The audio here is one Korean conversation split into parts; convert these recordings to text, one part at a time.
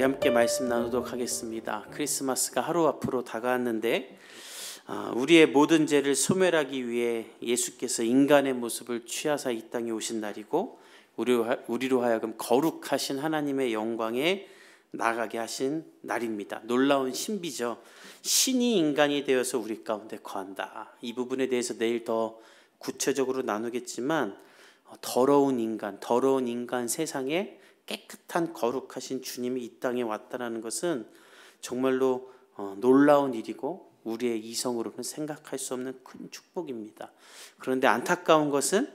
함께 말씀 나누도록 하겠습니다. 크리스마스가 하루 앞으로 다가왔는데 우리의 모든 죄를 소멸하기 위해 예수께서 인간의 모습을 취하사 이 땅에 오신 날이고 우리로 하여금 거룩하신 하나님의 영광에 나가게 하신 날입니다. 놀라운 신비죠. 신이 인간이 되어서 우리 가운데 거한다. 이 부분에 대해서 내일 더 구체적으로 나누겠지만 더러운 인간 세상에 깨끗한 거룩하신 주님이 이 땅에 왔다는 것은 정말로 놀라운 일이고 우리의 이성으로는 생각할 수 없는 큰 축복입니다. 그런데 안타까운 것은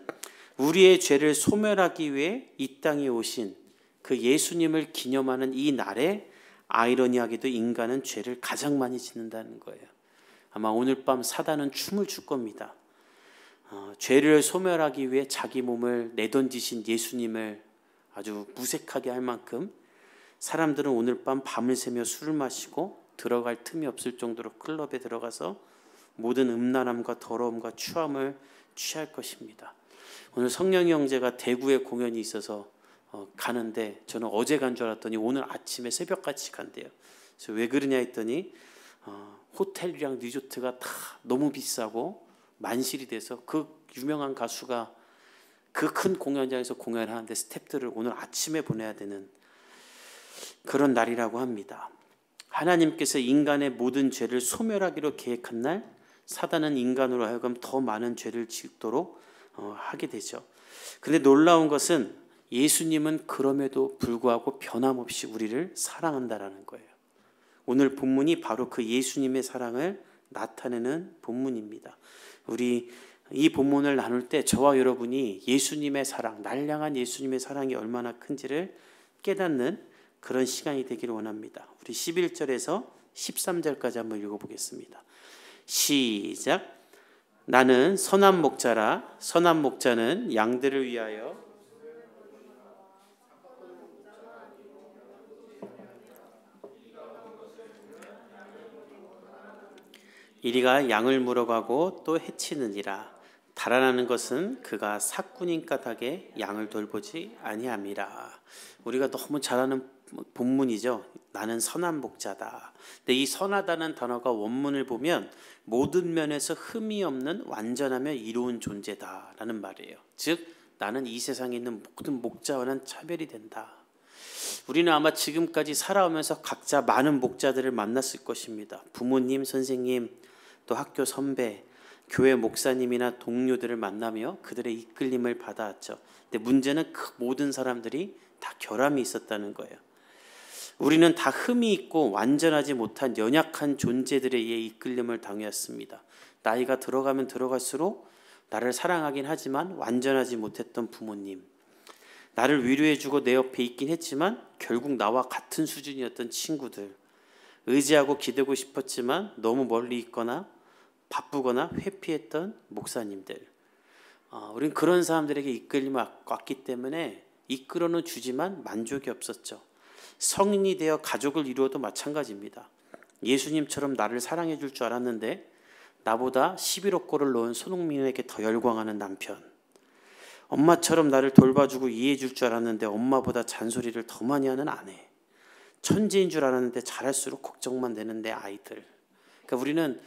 우리의 죄를 소멸하기 위해 이 땅에 오신 그 예수님을 기념하는 이 날에 아이러니하게도 인간은 죄를 가장 많이 짓는다는 거예요. 아마 오늘 밤 사단은 춤을 출 겁니다. 죄를 소멸하기 위해 자기 몸을 내던지신 예수님을 아주 무색하게 할 만큼 사람들은 오늘 밤 밤을 새며 술을 마시고 들어갈 틈이 없을 정도로 클럽에 들어가서 모든 음란함과 더러움과 추함을 취할 것입니다. 오늘 성령이 형제가 대구에 공연이 있어서 가는데 저는 어제 간 줄 알았더니 오늘 아침에 새벽같이 간대요. 그래서 왜 그러냐 했더니 호텔이랑 리조트가 다 너무 비싸고 만실이 돼서 그 유명한 가수가 그 큰 공연장에서 공연하는데 스태프들을 오늘 아침에 보내야 되는 그런 날이라고 합니다. 하나님께서 인간의 모든 죄를 소멸하기로 계획한 날 사단은 인간으로 하여금 더 많은 죄를 짓도록 하게 되죠. 그런데 놀라운 것은 예수님은 그럼에도 불구하고 변함없이 우리를 사랑한다라는 거예요. 오늘 본문이 바로 그 예수님의 사랑을 나타내는 본문입니다. 우리 이 본문을 나눌 때 저와 여러분이 예수님의 사랑, 날 향한 예수님의 사랑이 얼마나 큰지를 깨닫는 그런 시간이 되기를 원합니다. 우리 11절에서 13절까지 한번 읽어보겠습니다. 시작. 나는 선한 목자라. 선한 목자는 양들을 위하여 이리가 양을 물어가고 또 해치느니라. 달아나는 것은 그가 삭군인 까닭에 양을 돌보지 아니함이라. 우리가 너무 잘 아는 본문이죠. 나는 선한 목자다. 근데 이 선하다는 단어가 원문을 보면 모든 면에서 흠이 없는 완전하며 이로운 존재다라는 말이에요. 즉 나는 이 세상에 있는 모든 목자와는 차별이 된다. 우리는 아마 지금까지 살아오면서 각자 많은 목자들을 만났을 것입니다. 부모님, 선생님, 또 학교 선배, 교회 목사님이나 동료들을 만나며 그들의 이끌림을 받아왔죠. 근데 문제는 그 모든 사람들이 다 결함이 있었다는 거예요. 우리는 다 흠이 있고 완전하지 못한 연약한 존재들에 의해 이끌림을 당했습니다. 나이가 들어가면 들어갈수록 나를 사랑하긴 하지만 완전하지 못했던 부모님, 나를 위로해주고 내 옆에 있긴 했지만 결국 나와 같은 수준이었던 친구들, 의지하고 기대고 싶었지만 너무 멀리 있거나 바쁘거나 회피했던 목사님들, 우린 그런 사람들에게 이끌림을 왔기 때문에 이끌어는 주지만 만족이 없었죠. 성인이 되어 가족을 이루어도 마찬가지입니다. 예수님처럼 나를 사랑해 줄 줄 알았는데 나보다 11억 골을 넣은 손흥민에게 더 열광하는 남편, 엄마처럼 나를 돌봐주고 이해해 줄 줄 알았는데 엄마보다 잔소리를 더 많이 하는 아내, 천재인 줄 알았는데 잘할수록 걱정만 되는 내 아이들. 그러니까 우리는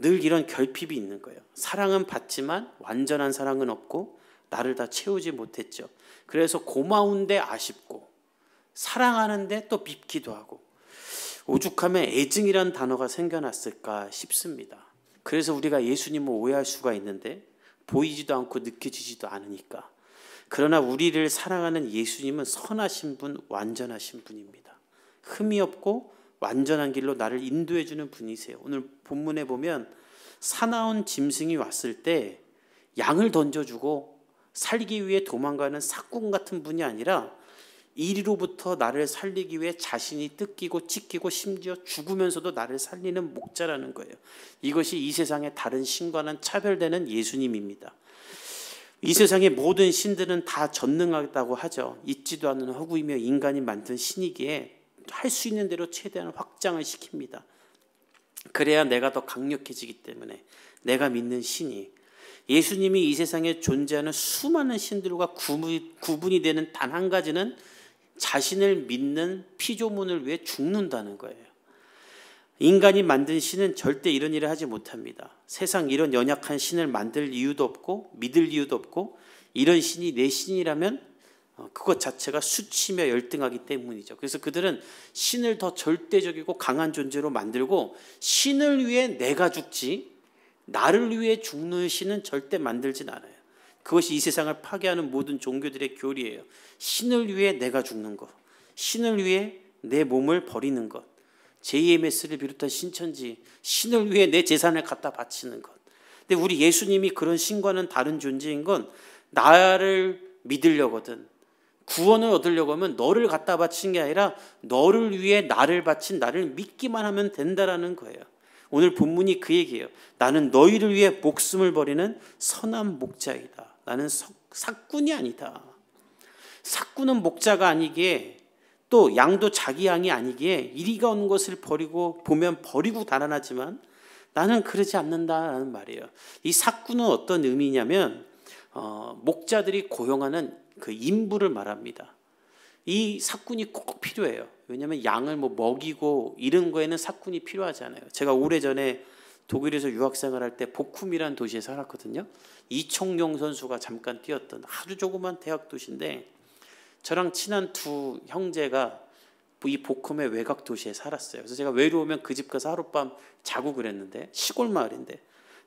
늘 이런 결핍이 있는 거예요. 사랑은 받지만 완전한 사랑은 없고 나를 다 채우지 못했죠. 그래서 고마운데 아쉽고 사랑하는데 또 밉기도 하고 오죽하면 애증이라는 단어가 생겨났을까 싶습니다. 그래서 우리가 예수님을 오해할 수가 있는데 보이지도 않고 느껴지지도 않으니까. 그러나 우리를 사랑하는 예수님은 선하신 분, 완전하신 분입니다. 흠이 없고 완전한 길로 나를 인도해 주는 분이세요. 오늘 본문에 보면 사나운 짐승이 왔을 때 양을 던져주고 살기 위해 도망가는 삭군 같은 분이 아니라 이리로부터 나를 살리기 위해 자신이 뜯기고 찢기고 심지어 죽으면서도 나를 살리는 목자라는 거예요. 이것이 이 세상의 다른 신과는 차별되는 예수님입니다. 이 세상의 모든 신들은 다 전능하다고 하죠. 있지도 않는 허구이며 인간이 만든 신이기에 할 수 있는 대로 최대한 확장을 시킵니다. 그래야 내가 더 강력해지기 때문에 내가 믿는 신이, 예수님이 이 세상에 존재하는 수많은 신들과 구분이 되는 단 한 가지는 자신을 믿는 피조물을 위해 죽는다는 거예요. 인간이 만든 신은 절대 이런 일을 하지 못합니다. 세상 이런 연약한 신을 만들 이유도 없고 믿을 이유도 없고, 이런 신이 내 신이라면 그것 자체가 수치며 열등하기 때문이죠. 그래서 그들은 신을 더 절대적이고 강한 존재로 만들고, 신을 위해 내가 죽지 나를 위해 죽는 신은 절대 만들진 않아요. 그것이 이 세상을 파괴하는 모든 종교들의 교리예요. 신을 위해 내가 죽는 것, 신을 위해 내 몸을 버리는 것, JMS를 비롯한 신천지, 신을 위해 내 재산을 갖다 바치는 것. 근데 우리 예수님이 그런 신과는 다른 존재인 건, 나를 믿으려거든, 구원을 얻으려고 하면 너를 갖다 바친 게 아니라 너를 위해 나를 바친 나를 믿기만 하면 된다라는 거예요. 오늘 본문이 그 얘기예요. 나는 너희를 위해 목숨을 버리는 선한 목자이다. 나는 삭군이 아니다. 삭군은 목자가 아니기에, 또 양도 자기 양이 아니기에 이리가 온 것을 버리고 보면 버리고 달아나지만 나는 그러지 않는다라는 말이에요. 이 삭군은 어떤 의미냐면 목자들이 고용하는 그 인부를 말합니다. 이 삭군이 꼭 필요해요. 왜냐하면 양을 먹이고 이런 거에는 삭군이 필요하잖아요. 제가 오래전에 독일에서 유학생활할 때 보쿰이라는 도시에 살았거든요. 이청용 선수가 잠깐 뛰었던 아주 조그만 대학 도시인데, 저랑 친한 두 형제가 이 보쿰의 외곽 도시에 살았어요. 그래서 제가 외로우면 그 집 가서 하룻밤 자고 그랬는데, 시골 마을인데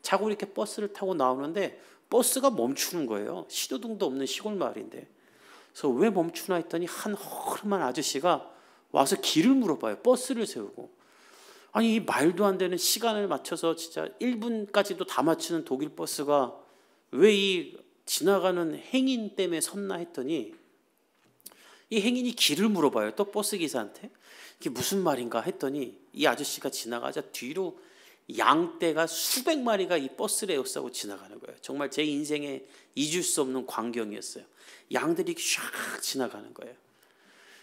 자고 이렇게 버스를 타고 나오는데 버스가 멈추는 거예요. 신호등도 없는 시골 마을인데. 그래서 왜 멈추나 했더니 한 허름한 아저씨가 와서 길을 물어봐요. 버스를 세우고. 아니, 이 말도 안 되는 시간을 맞춰서 진짜 1분까지도 다 맞추는 독일 버스가 왜 이 지나가는 행인 때문에 섰나 했더니, 이 행인이 길을 물어봐요. 또 버스 기사한테. 이게 무슨 말인가 했더니, 이 아저씨가 지나가자 뒤로 양떼가 수백 마리가 이 버스를 에워싸고 지나가는 거예요. 정말 제 인생에 잊을 수 없는 광경이었어요. 양들이 샥 지나가는 거예요.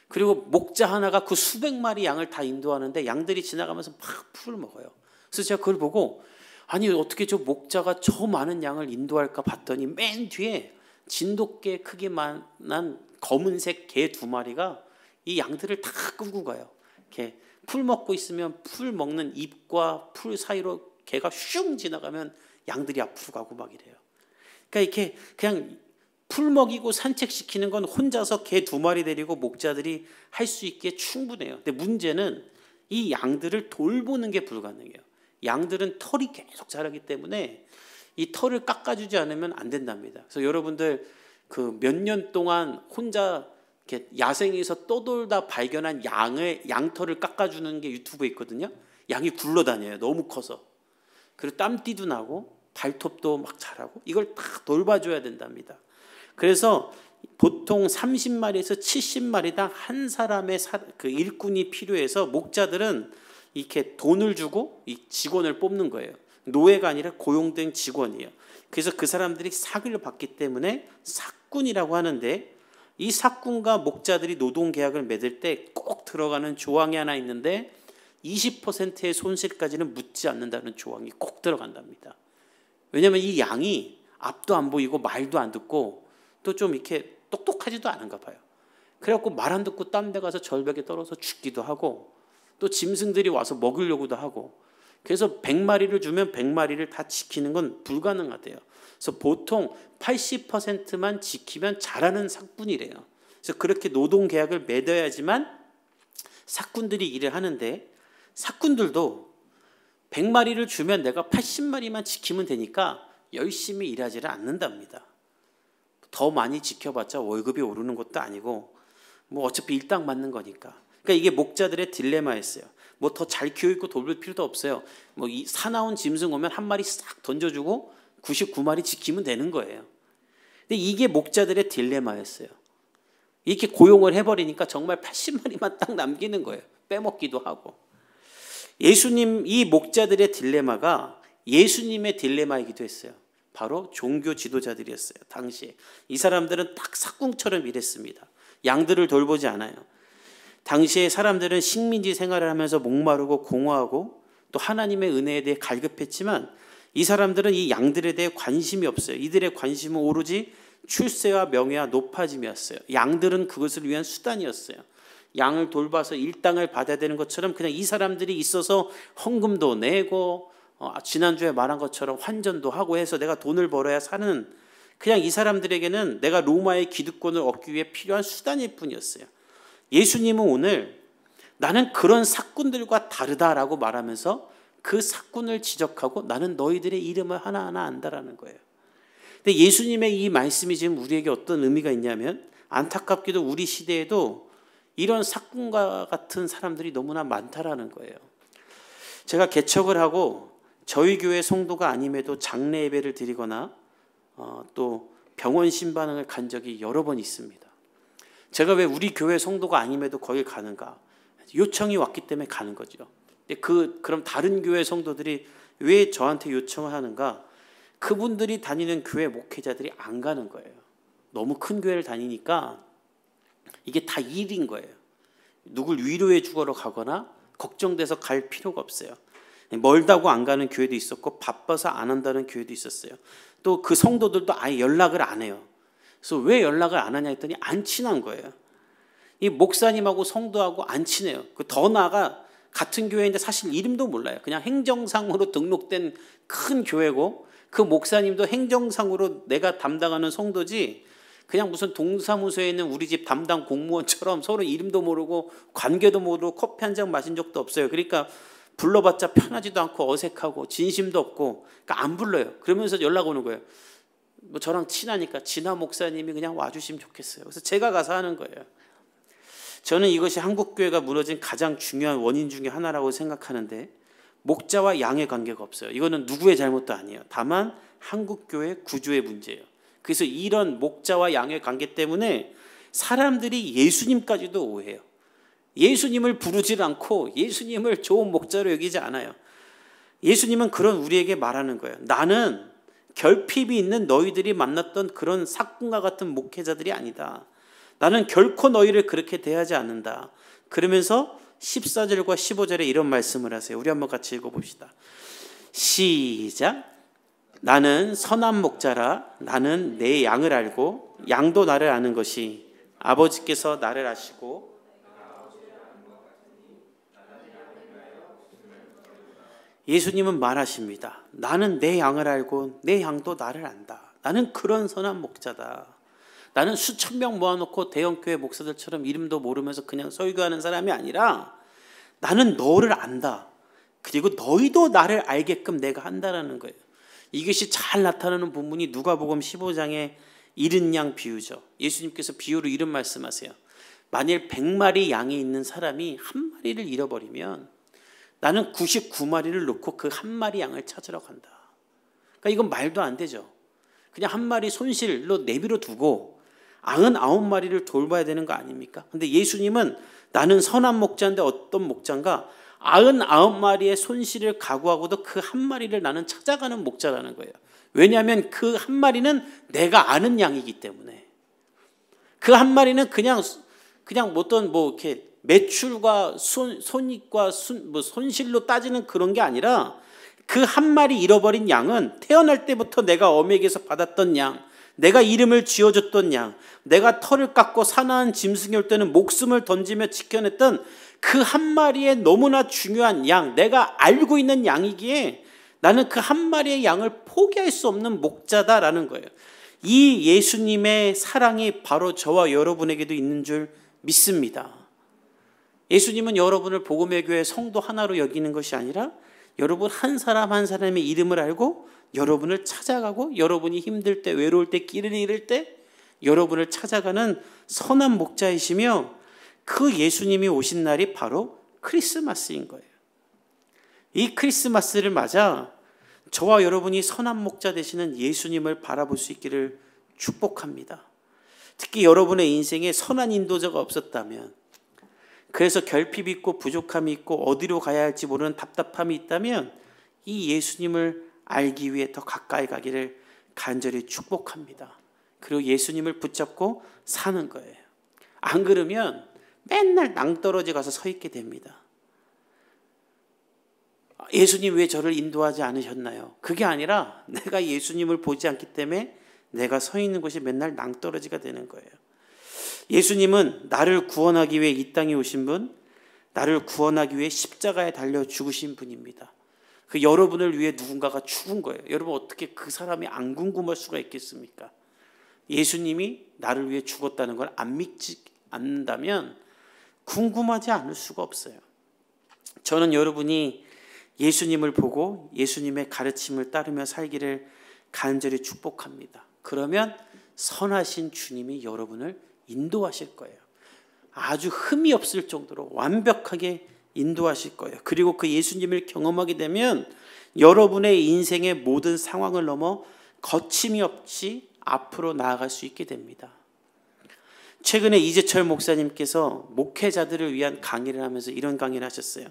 그리고 목자 하나가 그 수백 마리 양을 다 인도하는데 양들이 지나가면서 막 풀을 먹어요. 그래서 제가 그걸 보고, 아니 어떻게 저 목자가 저 많은 양을 인도할까 봤더니, 맨 뒤에 진돗개 크기만한 검은색 개 2마리가 이 양들을 다 끌고 가요. 이렇게 풀 먹고 있으면 풀 먹는 잎과 풀 사이로 개가 슝 지나가면 양들이 앞으로 가고 막 이래요. 그러니까 이렇게 그냥 풀 먹이고 산책시키는 건 혼자서 개 2마리 데리고 목자들이 할 수 있기에 충분해요. 근데 문제는 이 양들을 돌보는 게 불가능해요. 양들은 털이 계속 자라기 때문에 이 털을 깎아주지 않으면 안 된답니다. 그래서 여러분들 그 몇 년 동안 혼자 이렇게 야생에서 떠돌다 발견한 양털을 깎아주는 게 유튜브에 있거든요. 양이 굴러다녀요. 너무 커서. 그리고 땀띠도 나고 발톱도 막 자라고, 이걸 다 돌봐줘야 된답니다. 그래서 보통 30마리에서 70마리당 한 사람의 그 일꾼이 필요해서, 목자들은 이렇게 돈을 주고 이 직원을 뽑는 거예요. 노예가 아니라 고용된 직원이에요. 그래서 그 사람들이 삭을 받기 때문에 삭군이라고 하는데, 이 삭군과 목자들이 노동계약을 맺을 때 꼭 들어가는 조항이 하나 있는데, 20%의 손실까지는 묻지 않는다는 조항이 꼭 들어간답니다. 왜냐하면 이 양이 앞도 안 보이고 말도 안 듣고 또 좀 이렇게 똑똑하지도 않은가 봐요. 그래갖고 말 안 듣고 딴 데 가서 절벽에 떨어져 죽기도 하고, 또 짐승들이 와서 먹으려고도 하고, 그래서 100마리를 주면 100마리를 다 지키는 건 불가능하대요. 그래서 보통 80%만 지키면 잘하는 삭군이래요. 그래서 그렇게 노동계약을 맺어야지만 삭군들이 일을 하는데, 삭군들도 100마리를 주면 내가 80마리만 지키면 되니까 열심히 일하지를 않는답니다. 더 많이 지켜봤자 월급이 오르는 것도 아니고 뭐 어차피 일당 맞는 거니까. 그러니까 이게 목자들의 딜레마였어요. 뭐 더 잘 키우고 돌볼 필요도 없어요. 뭐 이 사나운 짐승 오면 한 마리 싹 던져주고 99마리 지키면 되는 거예요. 근데 이게 목자들의 딜레마였어요. 이렇게 고용을 해버리니까 정말 80마리만 딱 남기는 거예요. 빼먹기도 하고. 예수님, 이 목자들의 딜레마가 예수님의 딜레마이기도 했어요. 바로 종교 지도자들이었어요. 당시에 이 사람들은 딱 삭궁처럼 일했습니다. 양들을 돌보지 않아요. 당시에 사람들은 식민지 생활을 하면서 목마르고 공허하고 또 하나님의 은혜에 대해 갈급했지만, 이 사람들은 이 양들에 대해 관심이 없어요. 이들의 관심은 오로지 출세와 명예와 높아짐이었어요. 양들은 그것을 위한 수단이었어요. 양을 돌봐서 일당을 받아야 되는 것처럼 그냥 이 사람들이 있어서 헌금도 내고 지난주에 말한 것처럼 환전도 하고 해서 내가 돈을 벌어야 사는, 그냥 이 사람들에게는 내가 로마의 기득권을 얻기 위해 필요한 수단일 뿐이었어요. 예수님은 오늘 나는 그런 사꾼들과 다르다라고 말하면서 그 사꾼을 지적하고 나는 너희들의 이름을 하나하나 안다라는 거예요. 근데 예수님의 이 말씀이 지금 우리에게 어떤 의미가 있냐면, 안타깝게도 우리 시대에도 이런 사꾼과 같은 사람들이 너무나 많다라는 거예요. 제가 개척을 하고 저희 교회 성도가 아님에도 장례 예배를 드리거나 또 병원 신방을 간 적이 여러 번 있습니다. 제가 왜 우리 교회 성도가 아님에도 거기 가는가? 요청이 왔기 때문에 가는 거죠. 그럼 다른 교회 성도들이 왜 저한테 요청을 하는가? 그분들이 다니는 교회 목회자들이 안 가는 거예요. 너무 큰 교회를 다니니까 이게 다 일인 거예요. 누굴 위로해 주러 가거나 걱정돼서 갈 필요가 없어요. 멀다고 안 가는 교회도 있었고 바빠서 안 한다는 교회도 있었어요. 또 그 성도들도 아예 연락을 안 해요. 그래서 왜 연락을 안 하냐 했더니 안 친한 거예요. 이 목사님하고 성도하고 안 친해요. 더 나아가 같은 교회인데 사실 이름도 몰라요. 그냥 행정상으로 등록된 큰 교회고 그 목사님도 행정상으로 내가 담당하는 성도지 그냥 무슨 동사무소에 있는 우리 집 담당 공무원처럼 서로 이름도 모르고 관계도 모르고 커피 한 잔 마신 적도 없어요. 그러니까 불러봤자 편하지도 않고 어색하고 진심도 없고 그러니까 안 불러요. 그러면서 연락 오는 거예요. 뭐 저랑 친하니까 진화 목사님이 그냥 와주시면 좋겠어요. 그래서 제가 가서 하는 거예요. 저는 이것이 한국교회가 무너진 가장 중요한 원인 중에 하나라고 생각하는데, 목자와 양의 관계가 없어요. 이거는 누구의 잘못도 아니에요. 다만 한국교회 구조의 문제예요. 그래서 이런 목자와 양의 관계 때문에 사람들이 예수님까지도 오해해요. 예수님을 부르질 않고 예수님을 좋은 목자로 여기지 않아요. 예수님은 그런 우리에게 말하는 거예요. 나는 결핍이 있는 너희들이 만났던 그런 사꾼과 같은 목회자들이 아니다. 나는 결코 너희를 그렇게 대하지 않는다. 그러면서 14절과 15절에 이런 말씀을 하세요. 우리 한번 같이 읽어봅시다. 시작. 나는 선한 목자라. 나는 내 양을 알고 양도 나를 아는 것이 아버지께서 나를 아시고, 예수님은 말하십니다. 나는 내 양을 알고 내 양도 나를 안다. 나는 그런 선한 목자다. 나는 수천 명 모아놓고 대형교회 목사들처럼 이름도 모르면서 그냥 설교하는 사람이 아니라 나는 너를 안다. 그리고 너희도 나를 알게끔 내가 한다라는 거예요. 이것이 잘 나타나는 본문이 누가복음 15장의 잃은 양 비유죠. 예수님께서 비유로 이런 말씀하세요. 만일 100마리 양이 있는 사람이 한 마리를 잃어버리면 나는 99마리를 놓고 그 한 마리 양을 찾으러 간다. 그러니까 이건 말도 안 되죠. 그냥 한 마리 손실로 내비로 두고 99마리를 돌봐야 되는 거 아닙니까? 근데 예수님은 나는 선한 목자인데 어떤 목자인가? 99마리의 손실을 각오하고도 그 한 마리를 나는 찾아가는 목자라는 거예요. 왜냐하면 그 한 마리는 내가 아는 양이기 때문에. 그 한 마리는 그냥 어떤 이렇게 매출과 손익과 손실로 따지는 그런 게 아니라 그 한 마리 잃어버린 양은 태어날 때부터 내가 어미에게서 받았던 양, 내가 이름을 지어줬던 양, 내가 털을 깎고 사나운 짐승이 올 때는 목숨을 던지며 지켜냈던 그 한 마리의 너무나 중요한 양, 내가 알고 있는 양이기에 나는 그 한 마리의 양을 포기할 수 없는 목자다라는 거예요. 이 예수님의 사랑이 바로 저와 여러분에게도 있는 줄 믿습니다. 예수님은 여러분을 복음의 교회 성도 하나로 여기는 것이 아니라 여러분 한 사람 한 사람의 이름을 알고 여러분을 찾아가고 여러분이 힘들 때, 외로울 때, 길을 잃을 때 여러분을 찾아가는 선한 목자이시며, 그 예수님이 오신 날이 바로 크리스마스인 거예요. 이 크리스마스를 맞아 저와 여러분이 선한 목자 되시는 예수님을 바라볼 수 있기를 축복합니다. 특히 여러분의 인생에 선한 인도자가 없었다면, 그래서 결핍이 있고 부족함이 있고 어디로 가야 할지 모르는 답답함이 있다면 이 예수님을 알기 위해 더 가까이 가기를 간절히 축복합니다. 그리고 예수님을 붙잡고 사는 거예요. 안 그러면 맨날 낭떠러지 가서 서 있게 됩니다. 예수님 왜 저를 인도하지 않으셨나요? 그게 아니라 내가 예수님을 보지 않기 때문에 내가 서 있는 곳이 맨날 낭떠러지가 되는 거예요. 예수님은 나를 구원하기 위해 이 땅에 오신 분, 나를 구원하기 위해 십자가에 달려 죽으신 분입니다. 그 여러분을 위해 누군가가 죽은 거예요. 여러분 어떻게 그 사람이 안 궁금할 수가 있겠습니까? 예수님이 나를 위해 죽었다는 걸 안 믿지 않는다면 궁금하지 않을 수가 없어요. 저는 여러분이 예수님을 보고 예수님의 가르침을 따르며 살기를 간절히 축복합니다. 그러면 선하신 주님이 여러분을 인도하실 거예요. 아주 흠이 없을 정도로 완벽하게 인도하실 거예요. 그리고 그 예수님을 경험하게 되면 여러분의 인생의 모든 상황을 넘어 거침이 없이 앞으로 나아갈 수 있게 됩니다. 최근에 이재철 목사님께서 목회자들을 위한 강의를 하면서 이런 강의를 하셨어요.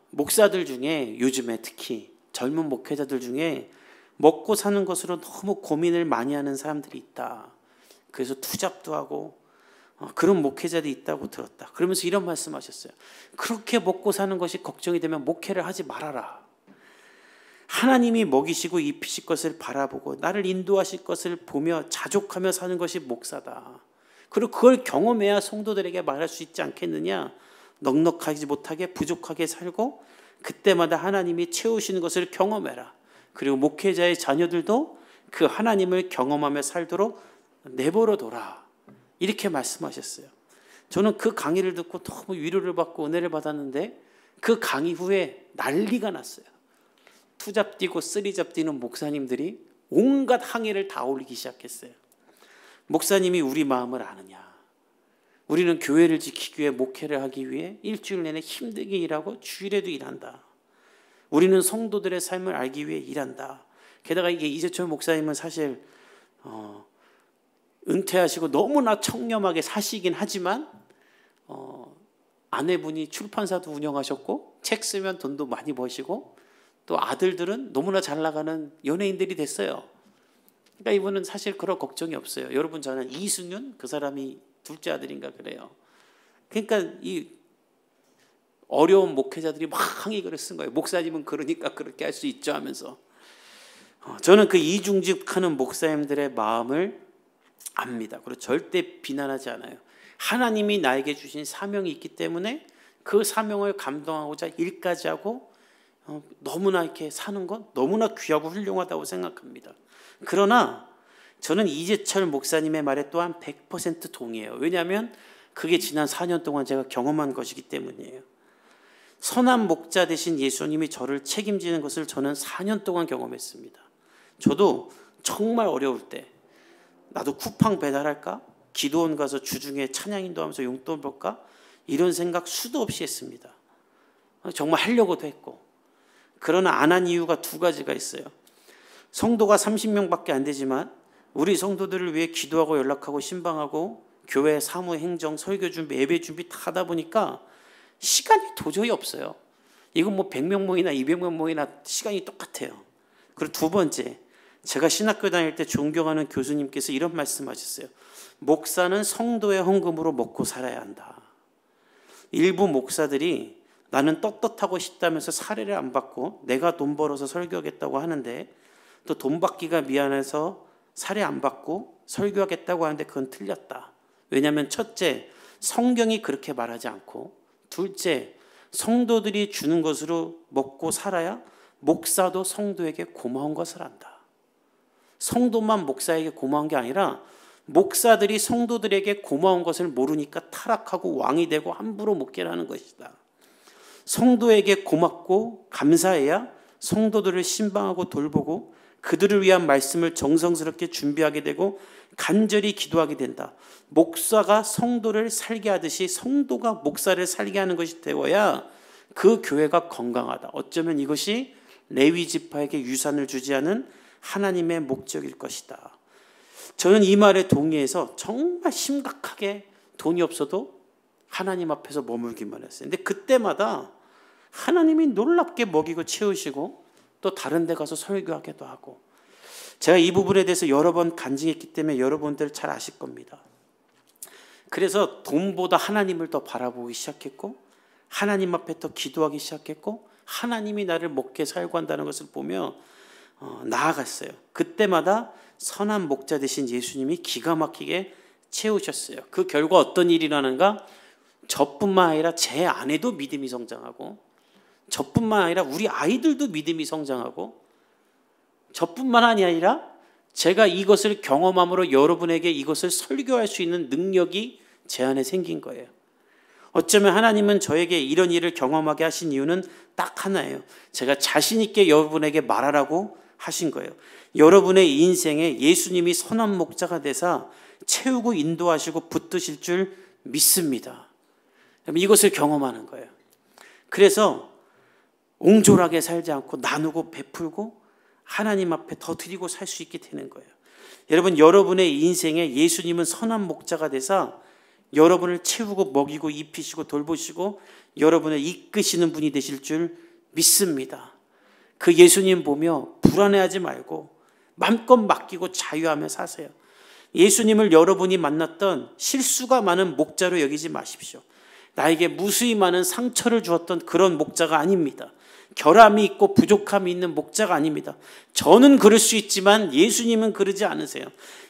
목사들 중에 요즘에 특히 젊은 목회자들 중에 먹고 사는 것으로 너무 고민을 많이 하는 사람들이 있다. 그래서 투잡도 하고 그런 목회자들이 있다고 들었다. 그러면서 이런 말씀하셨어요. 그렇게 먹고 사는 것이 걱정이 되면 목회를 하지 말아라. 하나님이 먹이시고 입히실 것을 바라보고 나를 인도하실 것을 보며 자족하며 사는 것이 목사다. 그리고 그걸 경험해야 성도들에게 말할 수 있지 않겠느냐. 넉넉하지 못하게 부족하게 살고 그때마다 하나님이 채우시는 것을 경험해라. 그리고 목회자의 자녀들도 그 하나님을 경험하며 살도록 내버려둬라. 이렇게 말씀하셨어요. 저는 그 강의를 듣고 너무 위로를 받고 은혜를 받았는데 그 강의 후에 난리가 났어요. 투잡 뛰고 쓰리잡 뛰는 목사님들이 온갖 항해를 다 올리기 시작했어요. 목사님이 우리 마음을 아느냐. 우리는 교회를 지키기 위해 목회를 하기 위해 일주일 내내 힘들게 일하고 주일에도 일한다. 우리는 성도들의 삶을 알기 위해 일한다. 게다가 이게 이재철 목사님은 사실 은퇴하시고 너무나 청렴하게 사시긴 하지만 아내분이 출판사도 운영하셨고 책 쓰면 돈도 많이 버시고 또 아들들은 너무나 잘 나가는 연예인들이 됐어요. 그러니까 이분은 사실 그런 걱정이 없어요. 여러분 저는 이승윤 그 사람이 둘째 아들인가 그래요. 그러니까 이 어려운 목회자들이 막 항의글을 쓴 거예요. 목사님은 그러니까 그렇게 할 수 있죠 하면서. 저는 그 이중직하는 목사님들의 마음을 압니다. 그리고 절대 비난하지 않아요. 하나님이 나에게 주신 사명이 있기 때문에 그 사명을 감당하고자 일까지 하고 너무나 이렇게 사는 건 너무나 귀하고 훌륭하다고 생각합니다. 그러나 저는 이재철 목사님의 말에 또한 100% 동의해요. 왜냐하면 그게 지난 4년 동안 제가 경험한 것이기 때문이에요. 선한 목자 되신 예수님이 저를 책임지는 것을 저는 4년 동안 경험했습니다. 저도 정말 어려울 때 나도 쿠팡 배달할까? 기도원 가서 주중에 찬양 인도하면서 용돈 벌까? 이런 생각 수도 없이 했습니다. 정말 하려고도 했고. 그러나 안 한 이유가 두 가지가 있어요. 성도가 30명밖에 안 되지만 우리 성도들을 위해 기도하고 연락하고 신방하고 교회 사무 행정 설교 준비 예배 준비 다 하다 보니까 시간이 도저히 없어요. 이건 뭐 100명 모이나 200명 모이나 시간이 똑같아요. 그리고 두 번째, 제가 신학교 다닐 때 존경하는 교수님께서 이런 말씀하셨어요. 목사는 성도의 헌금으로 먹고 살아야 한다. 일부 목사들이 나는 떳떳하고 싶다면서 사례를 안 받고 내가 돈 벌어서 설교하겠다고 하는데 또 돈 받기가 미안해서 사례 안 받고 설교하겠다고 하는데 그건 틀렸다. 왜냐하면 첫째, 성경이 그렇게 말하지 않고 둘째, 성도들이 주는 것으로 먹고 살아야 목사도 성도에게 고마운 것을 한다. 성도만 목사에게 고마운 게 아니라 목사들이 성도들에게 고마운 것을 모르니까 타락하고 왕이 되고 함부로 목회를 하는 것이다. 성도에게 고맙고 감사해야 성도들을 신방하고 돌보고 그들을 위한 말씀을 정성스럽게 준비하게 되고 간절히 기도하게 된다. 목사가 성도를 살게 하듯이 성도가 목사를 살게 하는 것이 되어야 그 교회가 건강하다. 어쩌면 이것이 레위 지파에게 유산을 주지 않은 하나님의 목적일 것이다. 저는 이 말에 동의해서 정말 심각하게 돈이 없어도 하나님 앞에서 머물기만 했어요. 근데 그때마다 하나님이 놀랍게 먹이고 채우시고 또 다른 데 가서 설교하기도 하고, 제가 이 부분에 대해서 여러 번 간증했기 때문에 여러분들 잘 아실 겁니다. 그래서 돈보다 하나님을 더 바라보기 시작했고 하나님 앞에 더 기도하기 시작했고 하나님이 나를 먹게 살고 한다는 것을 보며 나아갔어요. 그때마다 선한 목자 되신 예수님이 기가 막히게 채우셨어요. 그 결과 어떤 일이 일어나는가? 저뿐만 아니라 제 아내도 믿음이 성장하고, 저뿐만 아니라 우리 아이들도 믿음이 성장하고, 저뿐만 아니라 제가 이것을 경험함으로 여러분에게 이것을 설교할 수 있는 능력이 제 안에 생긴 거예요. 어쩌면 하나님은 저에게 이런 일을 경험하게 하신 이유는 딱 하나예요. 제가 자신 있게 여러분에게 말하라고 하신 거예요. 여러분의 인생에 예수님이 선한 목자가 되사 채우고 인도하시고 붙드실 줄 믿습니다. 이것을 경험하는 거예요. 그래서 옹졸하게 살지 않고 나누고 베풀고 하나님 앞에 더 드리고 살 수 있게 되는 거예요. 여러분, 여러분의 인생에 예수님은 선한 목자가 되사 여러분을 채우고 먹이고 입히시고 돌보시고 여러분을 이끄시는 분이 되실 줄 믿습니다. 그 예수님 보며 불안해하지 말고 마음껏 맡기고 자유하며 사세요. 예수님을 여러분이 만났던 실수가 많은 목자로 여기지 마십시오. 나에게 무수히 많은 상처를 주었던 그런 목자가 아닙니다. 결함이 있고 부족함이 있는 목자가 아닙니다. 저는 그럴 수 있지만 예수님은 그러지 않으세요.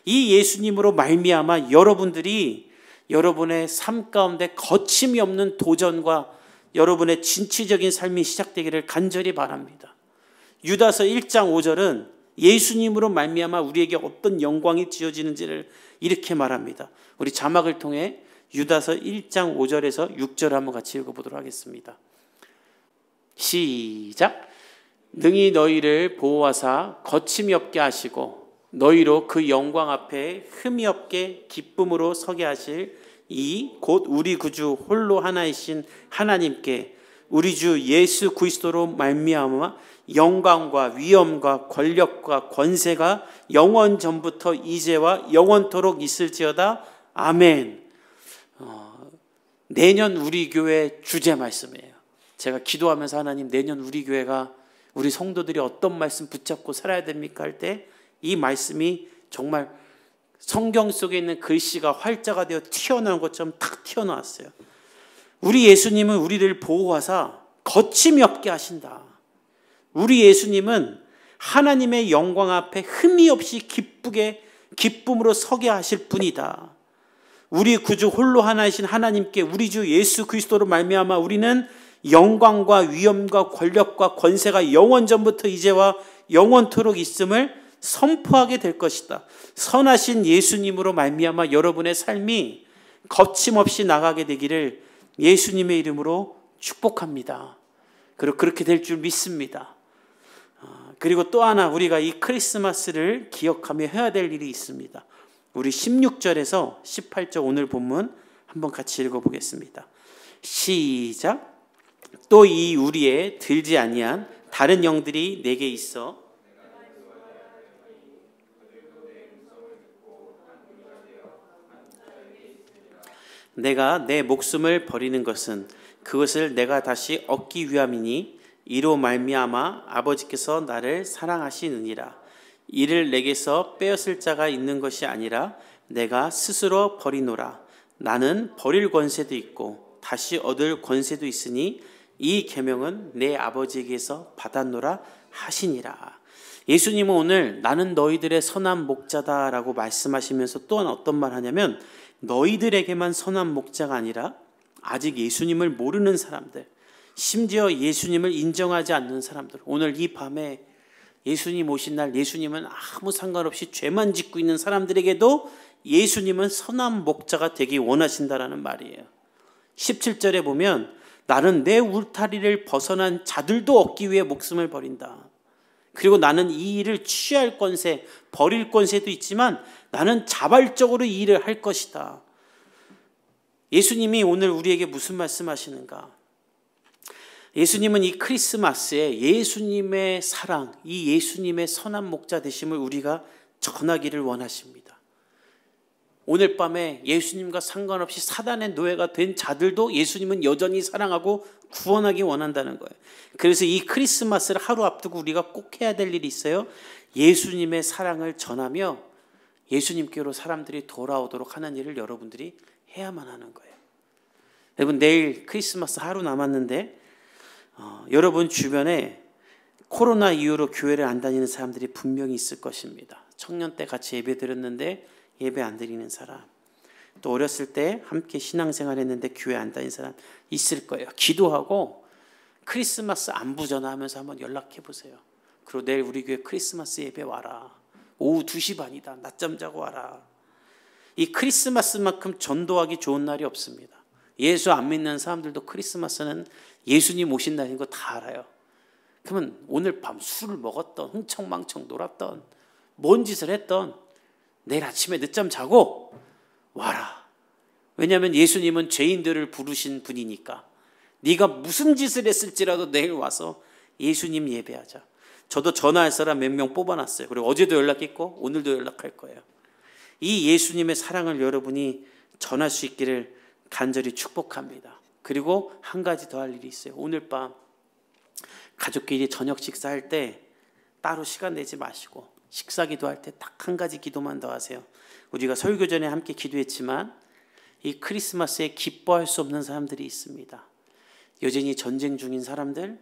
이 예수님으로 말미암아 여러분들이 여러분의 삶 가운데 거침이 없는 도전과 여러분의 진취적인 삶이 시작되기를 간절히 바랍니다. 유다서 1장 5절은 예수님으로 말미암아 우리에게 어떤 영광이 지어지는지를 이렇게 말합니다. 우리 자막을 통해 유다서 1장 5절에서 6절 한번 같이 읽어보도록 하겠습니다. 시작. 능히 너희를 보호하사 거침이 없게 하시고 너희로 그 영광 앞에 흠이 없게 기쁨으로 서게 하실 이 곧 우리 구주 홀로 하나이신 하나님께 우리 주 예수 그리스도로 말미암아 영광과 위엄과 권력과 권세가 영원 전부터 이제와 영원토록 있을지어다. 아멘. 내년 우리 교회 주제 말씀이에요. 제가 기도하면서 하나님, 내년 우리 교회가 우리 성도들이 어떤 말씀 붙잡고 살아야 됩니까 할 때 이 말씀이 정말 성경 속에 있는 글씨가 활자가 되어 튀어나온 것처럼 탁 튀어나왔어요. 우리 예수님은 우리를 보호하사 거침이 없게 하신다. 우리 예수님은 하나님의 영광 앞에 흠이 없이 기쁘게 기쁨으로 서게 하실 분이다. 우리 구주 홀로 하나이신 하나님께 우리 주 예수 그리스도로 말미암아 우리는 영광과 위엄과 권력과 권세가 영원 전부터 이제와 영원토록 있음을 선포하게 될 것이다. 선하신 예수님으로 말미암아 여러분의 삶이 거침없이 나가게 되기를 예수님의 이름으로 축복합니다. 그리고 그렇게 될 줄 믿습니다. 그리고 또 하나 우리가 이 크리스마스를 기억하며 해야 될 일이 있습니다. 우리 16절에서 18절 오늘 본문 한번 같이 읽어보겠습니다. 시작. 또 이 우리에 들지 아니한 다른 영들이 내게 있어 내가 내 목숨을 버리는 것은 그것을 내가 다시 얻기 위함이니 이로 말미암아 아버지께서 나를 사랑하시느니라. 이를 내게서 빼앗을 자가 있는 것이 아니라 내가 스스로 버리노라. 나는 버릴 권세도 있고 다시 얻을 권세도 있으니 이 계명은 내 아버지에게서 받았노라 하시니라. 예수님은 오늘 나는 너희들의 선한 목자다라고 말씀하시면서 또한 어떤 말 하냐면 너희들에게만 선한 목자가 아니라 아직 예수님을 모르는 사람들, 심지어 예수님을 인정하지 않는 사람들, 오늘 이 밤에 예수님 오신 날 예수님은 아무 상관없이 죄만 짓고 있는 사람들에게도 예수님은 선한 목자가 되기 원하신다라는 말이에요. 17절에 보면 나는 내 울타리를 벗어난 자들도 얻기 위해 목숨을 버린다. 그리고 나는 이 일을 취할 권세, 버릴 권세도 있지만 나는 자발적으로 이 일을 할 것이다. 예수님이 오늘 우리에게 무슨 말씀하시는가? 예수님은 이 크리스마스에 예수님의 사랑, 이 예수님의 선한 목자 되심을 우리가 전하기를 원하십니다. 오늘 밤에 예수님과 상관없이 사단의 노예가 된 자들도 예수님은 여전히 사랑하고 구원하기 원한다는 거예요. 그래서 이 크리스마스를 하루 앞두고 우리가 꼭 해야 될 일이 있어요. 예수님의 사랑을 전하며 예수님께로 사람들이 돌아오도록 하는 일을 여러분들이 해야만 하는 거예요. 여러분, 내일 크리스마스 하루 남았는데 여러분 주변에 코로나 이후로 교회를 안 다니는 사람들이 분명히 있을 것입니다. 청년 때 같이 예배 드렸는데 예배 안 드리는 사람, 또 어렸을 때 함께 신앙생활 했는데 교회 안 다닌 사람 있을 거예요. 기도하고 크리스마스 안부 전화하면서 한번 연락해 보세요. 그리고 내일 우리 교회 크리스마스 예배 와라. 오후 2시 반이다. 낮잠 자고 와라. 이 크리스마스만큼 전도하기 좋은 날이 없습니다. 예수 안 믿는 사람들도 크리스마스는 예수님 오신 날인 거 다 알아요. 그러면 오늘 밤 술을 먹었던, 흥청망청 놀았던, 뭔 짓을 했던 내일 아침에 늦잠 자고 와라. 왜냐하면 예수님은 죄인들을 부르신 분이니까. 네가 무슨 짓을 했을지라도 내일 와서 예수님 예배하자. 저도 전화할 사람 몇 명 뽑아놨어요. 그리고 어제도 연락했고 오늘도 연락할 거예요. 이 예수님의 사랑을 여러분이 전할 수 있기를 간절히 축복합니다. 그리고 한 가지 더 할 일이 있어요. 오늘 밤 가족끼리 저녁 식사할 때 따로 시간 내지 마시고 식사 기도할 때 딱 한 가지 기도만 더 하세요. 우리가 설교 전에 함께 기도했지만 이 크리스마스에 기뻐할 수 없는 사람들이 있습니다. 여전히 전쟁 중인 사람들,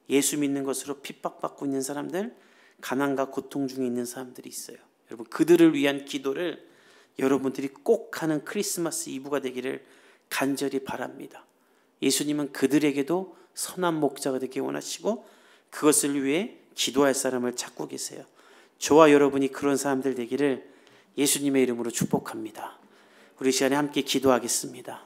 예수 믿는 것으로 핍박받고 있는 사람들, 가난과 고통 중에 있는 사람들이 있어요. 여러분, 그들을 위한 기도를 여러분들이 꼭 하는 크리스마스 이브가 되기를 간절히 바랍니다. 예수님은 그들에게도 선한 목자가 되기 원하시고 그것을 위해 기도할 사람을 찾고 계세요. 저와 여러분이 그런 사람들 되기를 예수님의 이름으로 축복합니다. 우리 시간에 함께 기도하겠습니다.